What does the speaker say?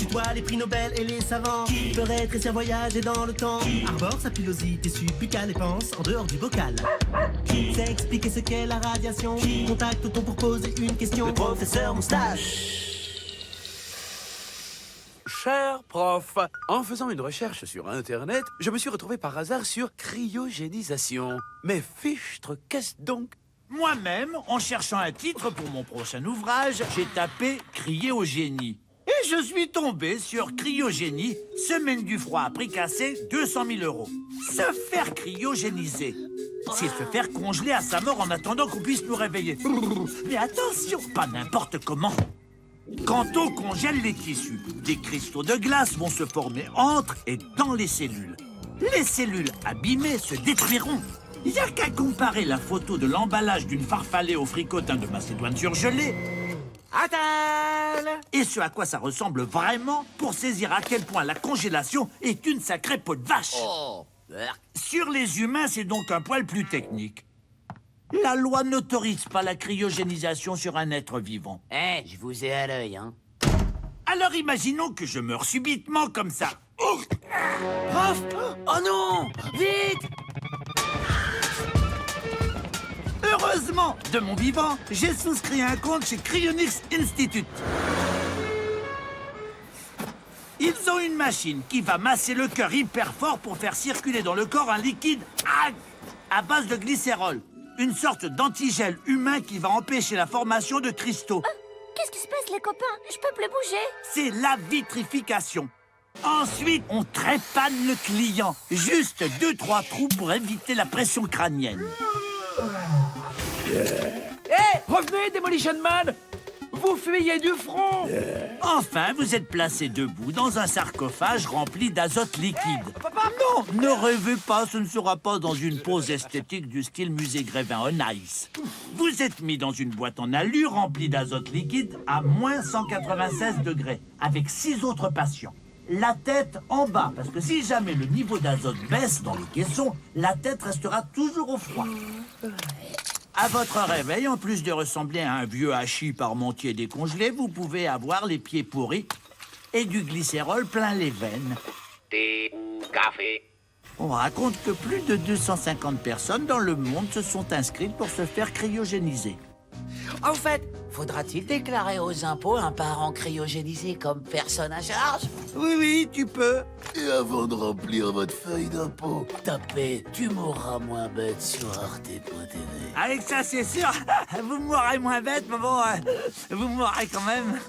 Dis-toi les prix Nobel et les savants qui feraient réussir voyager dans le temps arborent sa pilosité subbuccale et pense en dehors du bocal. C'est expliquer ce qu'est la radiation. Contacte-t-on pour poser une question? Le professeur Moustache. Cher prof, en faisant une recherche sur Internet, je me suis retrouvé par hasard sur cryogénisation. Mais fichtre, qu'est-ce donc? Moi-même, en cherchant un titre pour mon prochain ouvrage, j'ai tapé « Crier au génie ». Et je suis tombé sur Cryogénie, semaine du froid à prix cassé, 200 000 €. Se faire cryogéniser, c'est se faire congeler à sa mort en attendant qu'on puisse nous réveiller. Mais attention, pas n'importe comment. Quand on congèle les tissus, des cristaux de glace vont se former entre et dans les cellules. Les cellules abîmées se détruiront. Il n'y a qu'à comparer la photo de l'emballage d'une farfalée au fricotin de Macédoine surgelée et ce à quoi ça ressemble vraiment pour saisir à quel point la congélation est une sacrée peau de vache. Sur les humains, c'est donc un poil plus technique. La loi n'autorise pas la cryogénisation sur un être vivant. Je vous ai à l'œil, hein. Alors imaginons que je meurs subitement comme ça. Prof! Oh non! Vite! Heureusement, de mon vivant, j'ai souscrit un compte chez Cryonics Institute. Ils ont une machine qui va masser le cœur hyper fort pour faire circuler dans le corps un liquide à base de glycérol. Une sorte d'antigel humain qui va empêcher la formation de cristaux. Qu'est-ce qui se passe, les copains? Je peux plus bouger. C'est la vitrification. Ensuite, on trépane le client. Juste 2-3 trous pour éviter la pression crânienne. Revenez, Demolition Man! Vous fuyez du front! Enfin, vous êtes placé debout dans un sarcophage rempli d'azote liquide. Non, ne rêvez pas, ce ne sera pas dans une pose esthétique du style musée Grévin on Ice. Vous êtes mis dans une boîte en alu remplie d'azote liquide à moins 196 degrés, avec 6 autres patients. La tête en bas, parce que si jamais le niveau d'azote baisse dans les caissons, la tête restera toujours au froid. À votre réveil, en plus de ressembler à un vieux hachis parmentier décongelé, vous pouvez avoir les pieds pourris et du glycérol plein les veines. Thé ou café? On raconte que plus de 250 personnes dans le monde se sont inscrites pour se faire cryogéniser. En fait, faudra-t-il déclarer aux impôts un parent cryogénisé comme personne à charge? Oui, tu peux. Et avant de remplir votre feuille d'impôt, Tapez, tu mourras moins bête sur arte.tv. Avec ça, c'est sûr, vous mourrez moins bête, mais bon, vous mourrez quand même.